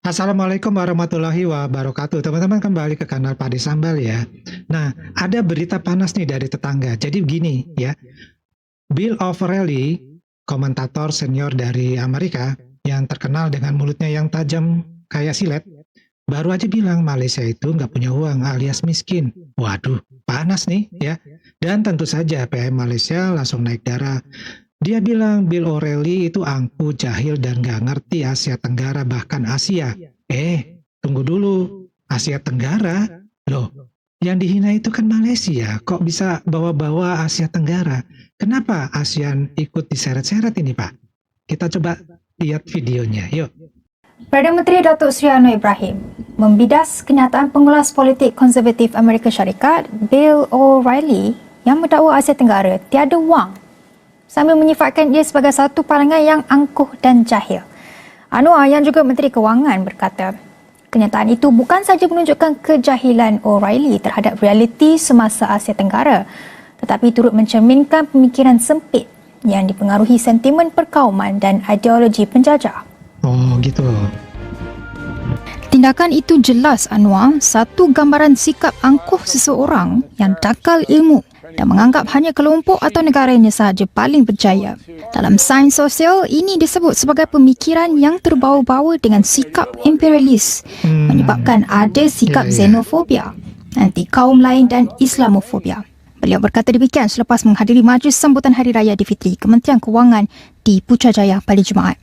Assalamualaikum warahmatullahi wabarakatuh. Teman-teman kembali ke kanal Padi Sambal ya. Nah, ada berita panas nih dari tetangga. Jadi begini ya, Bill O'Reilly, komentator senior dari Amerika yang terkenal dengan mulutnya yang tajam kayak silet, baru aja bilang Malaysia itu nggak punya uang alias miskin. Waduh, panas nih ya. Dan tentu saja PM Malaysia langsung naik darah. Dia bilang Bill O'Reilly itu angkuh, jahil, dan gak ngerti Asia Tenggara, bahkan Asia. Tunggu dulu. Asia Tenggara? Loh, yang dihina itu kan Malaysia. Kok bisa bawa-bawa Asia Tenggara? Kenapa ASEAN ikut diseret-seret ini, Pak? Kita coba lihat videonya, yuk. Perdana Menteri Datuk Seri Anwar Ibrahim membidas kenyataan pengulas politik konservatif Amerika Syarikat Bill O'Reilly yang mendakwa Asia Tenggara tiada wang sambil menyifatkan ia sebagai satu pandangan yang angkuh dan jahil. Anwar yang juga Menteri Kewangan berkata, kenyataan itu bukan sahaja menunjukkan kejahilan O'Reilly terhadap realiti semasa Asia Tenggara, tetapi turut mencerminkan pemikiran sempit yang dipengaruhi sentimen perkauman dan ideologi penjajah. Oh, gitu. Tindakan itu jelas, Anwar, satu gambaran sikap angkuh seseorang yang dangkal ilmu dan menganggap hanya kelompok atau negaranya sahaja paling berjaya. Dalam sains sosial, ini disebut sebagai pemikiran yang terbawa-bawa dengan sikap imperialis, menyebabkan ada sikap xenofobia, anti kaum lain dan Islamofobia. Beliau berkata demikian selepas menghadiri majlis sambutan Hari Raya Aidilfitri Kementerian Kewangan di Putrajaya pada Jumaat.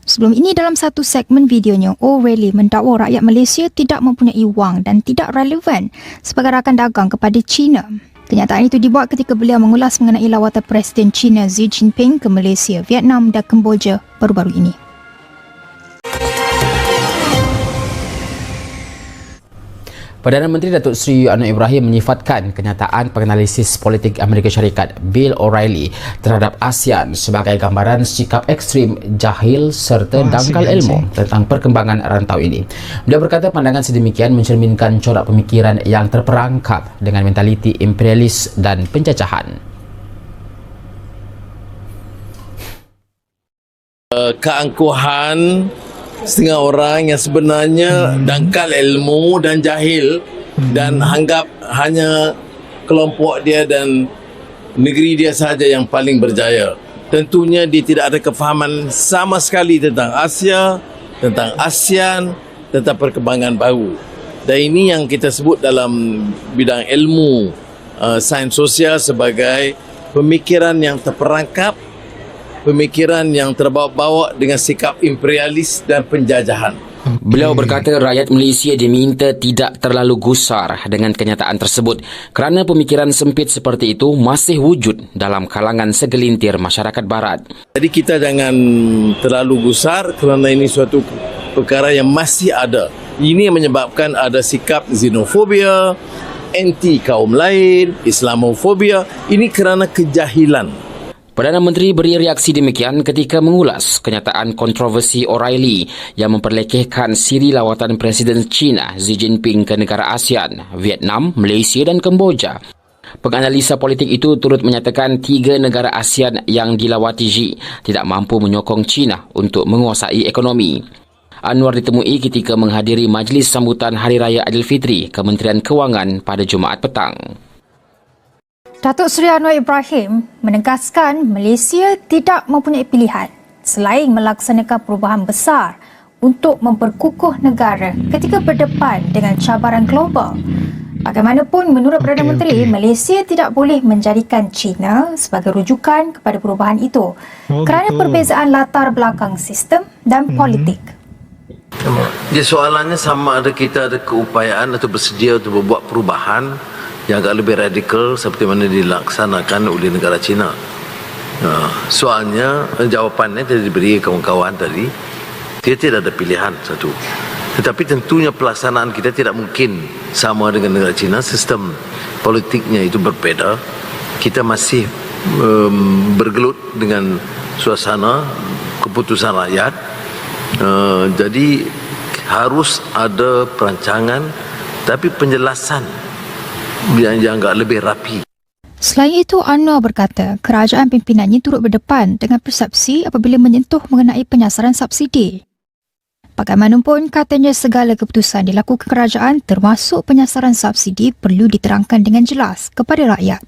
Sebelum ini, dalam satu segmen videonya, O'Reilly mendakwa rakyat Malaysia tidak mempunyai wang dan tidak relevan sebagai rakan dagang kepada China. Kenyataan itu dibuat ketika beliau mengulas mengenai lawatan Presiden China Xi Jinping ke Malaysia, Vietnam dan Kemboja baru-baru ini. Perdana Menteri Datuk Seri Anwar Ibrahim menyifatkan kenyataan penganalisis politik Amerika Syarikat Bill O'Reilly terhadap ASEAN sebagai gambaran sikap ekstrim, jahil serta dangkal ilmu tentang perkembangan rantau ini. Beliau berkata pandangan sedemikian mencerminkan corak pemikiran yang terperangkap dengan mentaliti imperialis dan penjajahan. Keangkuhan setengah orang yang sebenarnya dangkal ilmu dan jahil dan anggap hanya kelompok dia dan negeri dia sahaja yang paling berjaya. Tentunya dia tidak ada kefahaman sama sekali tentang Asia, tentang ASEAN, tentang perkembangan baru. Dan ini yang kita sebut dalam bidang ilmu sains sosial sebagai pemikiran yang terperangkap, pemikiran yang terbawa-bawa dengan sikap imperialis dan penjajahan. Beliau berkata rakyat Malaysia diminta tidak terlalu gusar dengan kenyataan tersebut kerana pemikiran sempit seperti itu masih wujud dalam kalangan segelintir masyarakat barat. Jadi kita jangan terlalu gusar kerana ini suatu perkara yang masih ada. Ini yang menyebabkan ada sikap xenofobia, anti kaum lain, Islamofobia. Ini kerana kejahilan. Perdana Menteri beri reaksi demikian ketika mengulas kenyataan kontroversi O'Reilly yang memperlekehkan siri lawatan Presiden China Xi Jinping ke negara ASEAN, Vietnam, Malaysia dan Kemboja. Penganalisa politik itu turut menyatakan 3 negara ASEAN yang dilawati Xi tidak mampu menyokong China untuk menguasai ekonomi. Anwar ditemui ketika menghadiri majlis sambutan Hari Raya Aidilfitri Kementerian Kewangan pada Jumaat petang. Datuk Seri Anwar Ibrahim menegaskan Malaysia tidak mempunyai pilihan selain melaksanakan perubahan besar untuk memperkukuh negara ketika berdepan dengan cabaran global. Bagaimanapun, menurut Perdana Menteri, Malaysia tidak boleh menjadikan China sebagai rujukan kepada perubahan itu kerana perbezaan latar belakang sistem dan politik. Jadi soalannya sama ada kita ada keupayaan atau bersedia untuk membuat perubahan yang agak lebih radikal seperti mana dilaksanakan oleh negara China. Soalnya, jawapannya tidak diberi kawan-kawan tadi, dia tidak ada pilihan satu. Tetapi tentunya pelaksanaan kita tidak mungkin sama dengan negara China, sistem politiknya itu berbeza. Kita masih bergelut dengan suasana keputusan rakyat. Jadi harus ada perancangan, tapi penjelasan yang agak lebih rapi. Selain itu, Anwar berkata kerajaan pimpinannya turut berdepan dengan persepsi apabila menyentuh mengenai penyasaran subsidi. Bagaimanapun, katanya segala keputusan dilakukan kerajaan termasuk penyasaran subsidi perlu diterangkan dengan jelas kepada rakyat.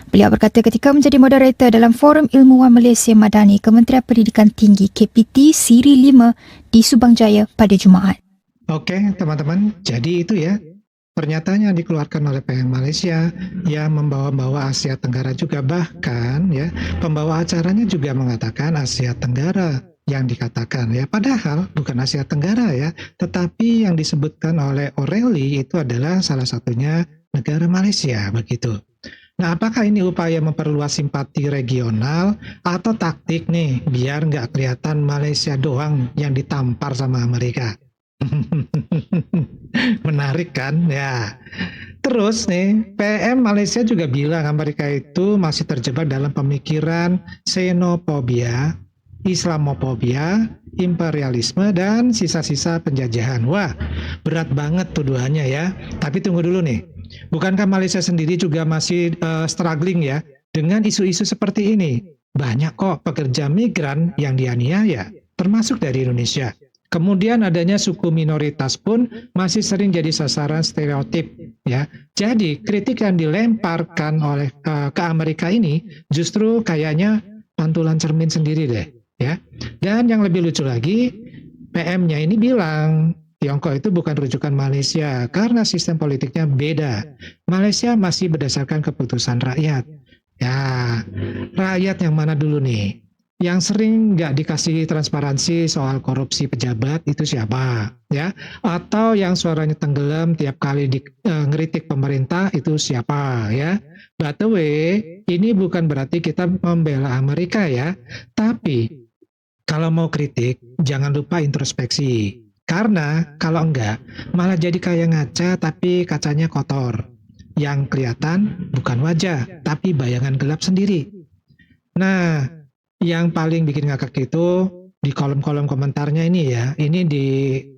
Beliau berkata ketika menjadi moderator dalam Forum Ilmuwan Malaysia Madani Kementerian Pendidikan Tinggi KPT Siri 5 di Subang Jaya pada Jumaat. Oke, teman-teman. Jadi itu ya. Pernyataan yang dikeluarkan oleh PM Malaysia yang membawa-bawa Asia Tenggara juga, bahkan ya pembawa acaranya juga mengatakan Asia Tenggara yang dikatakan ya, padahal bukan Asia Tenggara ya, tetapi yang disebutkan oleh O'Reilly itu adalah salah satunya negara Malaysia begitu. Nah, apakah ini upaya memperluas simpati regional atau taktik nih biar nggak kelihatan Malaysia doang yang ditampar sama Amerika? Menarik kan ya. Terus nih PM Malaysia juga bilang Amerika itu masih terjebak dalam pemikiran xenofobia, Islamofobia, imperialisme, dan sisa-sisa penjajahan. Wah, berat banget tuduhannya ya. Tapi tunggu dulu nih, bukankah Malaysia sendiri juga masih struggling ya dengan isu-isu seperti ini? Banyak kok pekerja migran yang dianiaya, termasuk dari Indonesia. Kemudian adanya suku minoritas pun masih sering jadi sasaran stereotip ya. Jadi kritik yang dilemparkan oleh ke Amerika ini justru kayaknya pantulan cermin sendiri deh ya. Dan yang lebih lucu lagi, PM-nya ini bilang Tiongkok itu bukan rujukan Malaysia karena sistem politiknya beda. Malaysia masih berdasarkan keputusan rakyat. Ya, rakyat yang mana dulu nih? Yang sering nggak dikasih transparansi soal korupsi pejabat itu siapa ya, atau yang suaranya tenggelam tiap kali ngeritik pemerintah itu siapa ya. By the way, ini bukan berarti kita membela Amerika ya, tapi kalau mau kritik jangan lupa introspeksi, karena kalau enggak malah jadi kayak ngaca tapi kacanya kotor, yang kelihatan bukan wajah tapi bayangan gelap sendiri. Nah, yang paling bikin ngakak itu di kolom-kolom komentarnya ini ya, ini di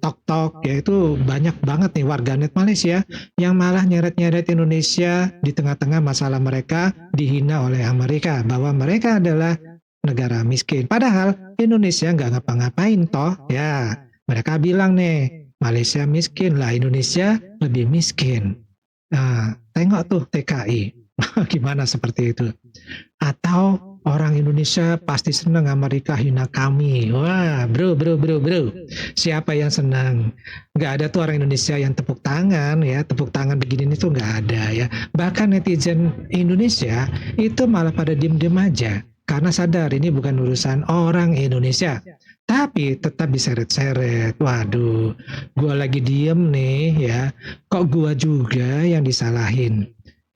TokTok ya, itu banyak banget nih warganet Malaysia yang malah nyeret-nyeret Indonesia di tengah-tengah masalah mereka dihina oleh Amerika bahwa mereka adalah negara miskin. Padahal Indonesia nggak ngapa-ngapain toh ya. Mereka bilang nih Malaysia miskin lah, Indonesia lebih miskin. Nah, tengok tuh TKI gimana seperti itu. Atau orang Indonesia pasti senang Amerika hina kami. Wah, bro. Siapa yang senang? Nggak ada tuh orang Indonesia yang tepuk tangan ya. Tepuk tangan begini tuh nggak ada ya. Bahkan netizen Indonesia itu malah pada diem-diem aja. Karena sadar ini bukan urusan orang Indonesia. Tapi tetap diseret-seret. Waduh, gua lagi diem nih ya. Kok gua juga yang disalahin?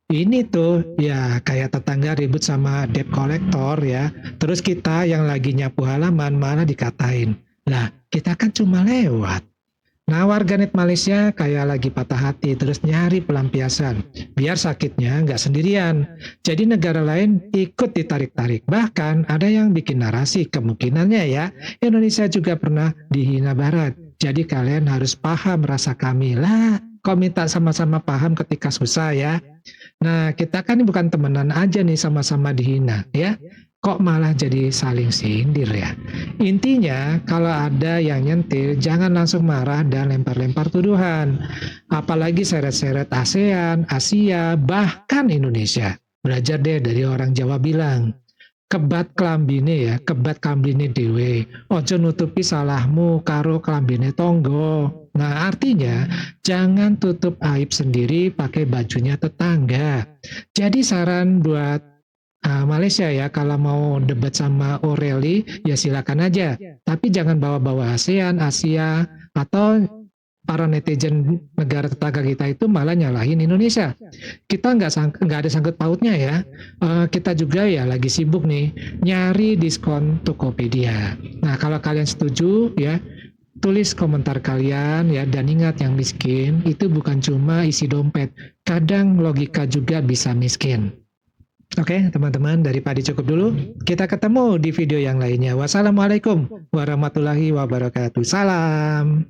Ini tuh ya kayak tetangga ribut sama debt collector ya. Terus kita yang lagi nyapu halaman malah dikatain. Lah, kita kan cuma lewat. Nah, warganet Malaysia kayak lagi patah hati terus nyari pelampiasan. Biar sakitnya nggak sendirian. Jadi negara lain ikut ditarik-tarik. Bahkan ada yang bikin narasi kemungkinannya ya. Indonesia juga pernah dihina Barat. Jadi kalian harus paham rasa kami. Lah, kok minta sama-sama paham ketika susah ya. Nah, kita kan bukan temenan aja nih sama-sama dihina ya. Kok malah jadi saling sindir ya. Intinya kalau ada yang nyentil jangan langsung marah dan lempar-lempar tuduhan. Apalagi seret-seret ASEAN, Asia, bahkan Indonesia. Belajar deh dari orang Jawa bilang, kebat klambine ya, kebat klambine dewe. Ojo nutupi salahmu karo klambine tonggo. Nah, artinya jangan tutup aib sendiri pakai bajunya tetangga. Jadi saran buat Malaysia ya, kalau mau debat sama O'Reilly ya silakan aja. Tapi jangan bawa-bawa ASEAN, Asia, atau para netizen negara tetangga kita itu malah nyalahin Indonesia. Kita nggak ada sangkut pautnya ya. Kita juga ya lagi sibuk nih nyari diskon Tokopedia. Nah, kalau kalian setuju ya, tulis komentar kalian ya, dan ingat yang miskin itu bukan cuma isi dompet, kadang logika juga bisa miskin. Oke, teman-teman, dari Padi cukup dulu. Kita ketemu di video yang lainnya. Wassalamualaikum warahmatullahi wabarakatuh. Salam.